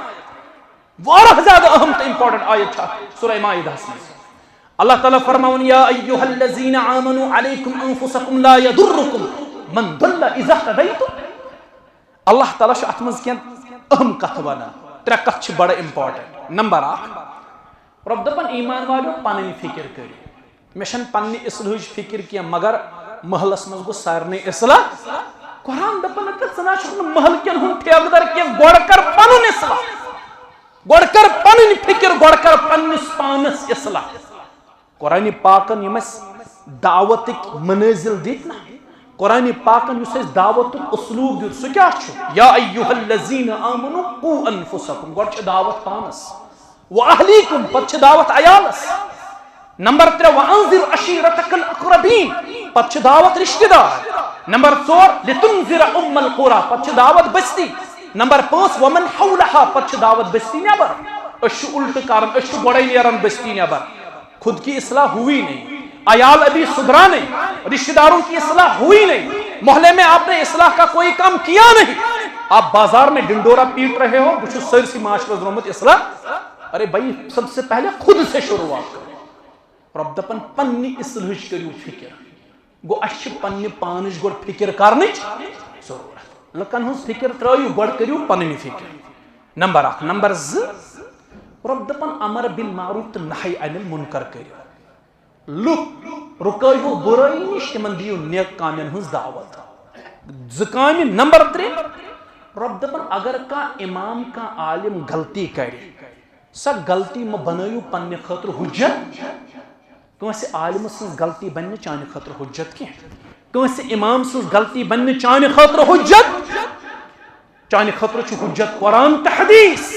واریاہ زیادہ اہم تو امپورٹنٹ آیت ہے سورہ مائدہ میں۔ اللہ تعالیٰ فرماون یا ایھا الذین آمنوا علیکم انفسکم لا یضرکم من ضل اذا اهتدیتم۔ اللہ تعالیٰ چھُ اتھ منٛز کینٛہہ اہم کتھ ونان، ترٛےٚ کتھ چھِ بڑٕ امپورٹنٹ۔ نمبر اکھ، رب دپان ایمان والو پنٕنۍ فکر کٔرِو، مےٚ چھنہٕ پننہِ اصلٕچ فکر کینٛہہ مگر محلس منٛز گوٚژھ سارنٕے اصلاح۔ قرآن دپان ژٕ نہ چھُکھ نہٕ محل کٮ۪ن ہُنٛد ٹھیکہٕ در کینٛہہ، گۄڈٕ کر پنُن اصلاح، گۄڈٕ کر پنٕنۍ فکر، گۄڈٕ کر پننِس پانس اصلاح۔ قرآن پاکن یم دعوتٕکۍ منٲزل دِتۍ نا، قرآن پاکن یُس اَسہِ دعوتُک اسلوب دیُت سُہ کیٛاہ چھُ؟ یا ایھا الذین آمنوا قوا انفسکم، گۄڈٕ چھِ دعوت پانس، واہلیکم پتہٕ چھِ دعوت عیالس۔ نمبر 3 وانذر عشیرتک الاقربین، پتہٕ چھِ دعوت رشتہ دار۔ نمبر 4 لتنذر ام القرى، پتہٕ چھِ دعوت بستی۔ نمبر 5 ومن حولها، پتہٕ چھِ دعوت بستی نیبر۔ أسۍ چھِ الٹہٕ کران، أسۍ چھِ گۄڈے نیران بستی نیبر، خود کی اصلاح ہوئی نہیں، عیال ابھی سدھرا نہیں، رشتہ داروں کی اصلاح ہوئی نہیں، محلے میں آپ نے اصلاح کا کوئی کام کیا نہیں، آپ بازار میں ڈنڈورا پیٹ رہے ہو، بچ سرسی معاشرہ درمت اصلاح۔ ارے بھائی سب سے پہلے خود سے شروعات کرو۔ رب دپان پننہِ اصلاحٕچ کٔرِو فکر، گو اَسہِ چھِ پننہِ پانٕچ گۄڈٕ فکر کرنٕچ ضروٗرت۔ لُکن ہٕنٛز فکر ترٲیِو، گۄڈٕ کٔرِو پنٕنۍ فکر۔ نمبر 1۔ نمبر 2 رب دپان امر بالمعروف تہٕ نہی عن المنکر کٔرِو، لُکھ رُکٲیِو بُرٲیی نِش، تِمن دِیِو نیک کامٮ۪ن ہٕنٛز دعوت۔ 2 کامہِ۔ نمبر 3 رب دپان اگر کانٛہہ امام کانٛہہ عالم غلطی کرِ، سۄ غلطی مہ بنٲیِو پننہِ خٲطرٕ حجت، کٲنٛسہِ عالمہٕ سٕنٛز غلطی بنہِ نہٕ چانہِ خٲطرٕ حجت کینٛہہ، کٲنٛسہِ امام سٕنٛز غلطی بنہِ نہٕ چانہِ خٲطرٕ حجت۔ چانہِ خٲطرٕ چھُ حجت قرآن تہٕ حدیث،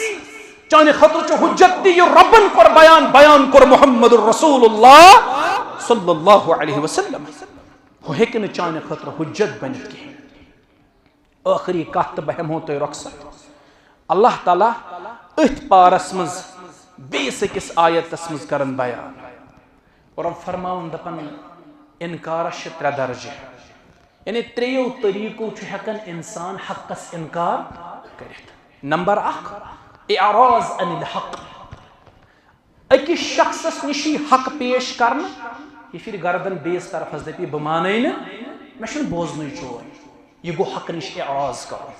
چانہِ خٲطرٕ چھُ حجت تہِ یہِ رۄبن کوٚر بیان، بیان کوٚر محمد رسول اللہ صلی اللہ علیہ وسلم، ہُہ ہیٚکہِ نہٕ چانہِ خٲطرٕ حجت بٔنِتھ کینٛہہ۔ ٲخری کتھ تہٕ بہٕ ہٮ۪مہو تۄہہِ رۄخصت۔ اللہ تعالیٰ أتھۍ پارس منٛز بیٚیِس أکِس آیتس منٛز کران بیان، رب فرماوان دپان انکارس چھِ 3 درجہِ، یعنی 3 طریقو چھُ ہٮ۪کان انسان حقس انکار کٔرِتھ۔ نمبر 1 اعراض عن الحق، أکِس شخصس نِش یی حق پیش کرنہٕ، یہِ پھِرِ گردن بیٚیِس طرفس دپہِ بہٕ مانے نہٕ، مےٚ چھُنہٕ بوزنٕے چون، یہِ گوٚو حق نِش اعراض کرُن۔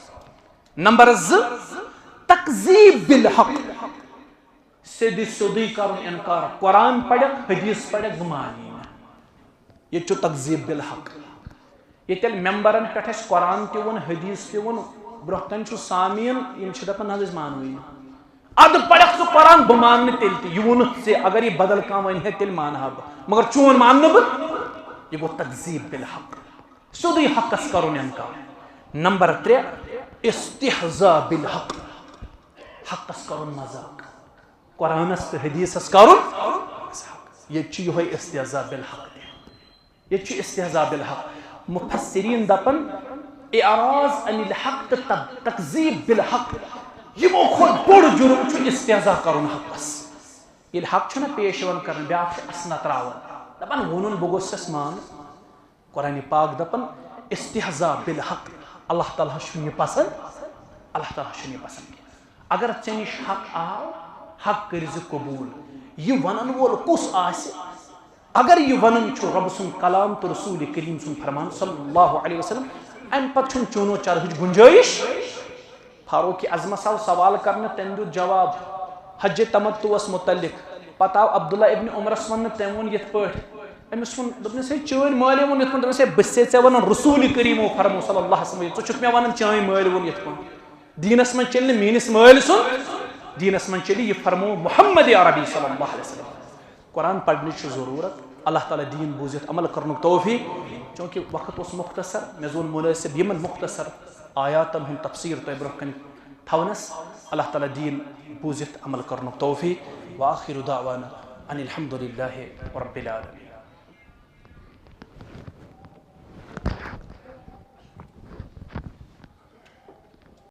نمبر 2 تکذیب بالحق، سیٚدِ سیٚودُے کرُن انکار، قرآن پرکھ حدیث پرکھ بہٕ مانی نہٕ، ییٚتہِ چھُ تکذیب بالحق۔ ییٚتہِ ییٚلہِ ممبرن پٮ۪ٹھ اَسہِ قرآن تہِ ووٚن حدیث تہِ ووٚن، برونٛہہ کَنہِ چھُ سامعیٖن یِم چھِ دپان نہ حظ أسۍ مانوٕے نہٕ، اَدٕ پرکھ ژٕ قرآن بہٕ ماننہٕ تیٚلہِ تہِ، یہِ ووٚنُتھ ژےٚ، اگر یہِ بدل کانٛہہ وَنہِ ہے تیٚلہِ مانہٕ ہا بہٕ، مگر چون ماننہٕ بہٕ، یہِ گوٚو تکذیب بالحق، سیٚودُے حقس کرُن انکار۔ نمبر 3 استہزاء بالحق، حقس کرُن مذاق، قرآنس تہٕ حدیثس کرُن مذاق، ییٚتہِ چھُ یِہوے استہزاء بالحق، ییٚتہِ چھُ استہزاء بالحق۔ مفسرین دپان اعراض عن الحق تہٕ تکذیب بالحق، یِمو کھۄتہٕ بوٚڑ جُرم چھُ استہزاء کرُن حقس۔ ییٚلہِ حق چھُنہ پیش یِوان کرنہٕ، بیٛاکھ چھُ اسنہ تراوان، دپان ووٚنُن بہٕ گوٚژھس مانُن۔ قرآن پاک دپان استہزاء بالحق، اللہ تعالیٰ چھُنہٕ یہِ پسنٛد، اللہ تعالیٰ چھُنہٕ یہِ پسنٛد کینٛہہ۔ اگر ژےٚ نِش حق آو، حق کٔرۍ زِ قبوٗل، یہِ ونن وول کُس آسہِ، اگر یہِ ونان چھُ رۄب سُنٛد کلام تہٕ رسول کریم سُنٛد فرمان صلی اللہ علیہ وسلم، امہِ پتہٕ چھُنہٕ چوٗنو چرہٕچ گُنجٲیش۔ فاروق اعظمس آو سوال کرنہٕ، تٔمۍ دیُت جواب حج تمتُعس متعلق، پتہٕ آو عبداللہ ابن عمرس وننہٕ، تٔمۍ ووٚن یِتھ پٲٹھۍ، أمِس ووٚن دوٚپنس ہے چٲنۍ مٲلۍ ووٚن یِتھ پٲٹھۍ، دوٚپنس ہے بہٕ چھُسے ژےٚ ونان رسول کریمو فرمو صلی اللہ علیہ وسلم، ژٕ چھُکھ مےٚ ونان چٲنۍ مٲلۍ ووٚن یِتھ پٲٹھۍ، دیٖنس منٛز چلہِ نہٕ میٲنِس مٲلۍ سُنٛد، دیٖنس منٛز چلہِ یہِ فرمو محمد عربی صلی اللہ علیہ وسلم۔ قرآن پرنٕچ چھِ ضروٗرت، اللہ تعالیٰ دیٖن بوٗزِتھ عمل کرنُک توفیٖق۔ چوٗنٛکہِ وقت اوس مختصر، مےٚ زون مُنٲسِب یِمن مختصر آیاتن ہُنٛد تفسیٖر تۄہہِ برونٛہہ کنہِ تھاونس، اللہ تعالیٰ دیٖن بوٗزِتھ عمل کرنُک توفیٖق۔ وآخر دعوانا ان الحمد للہ رب العالمین۔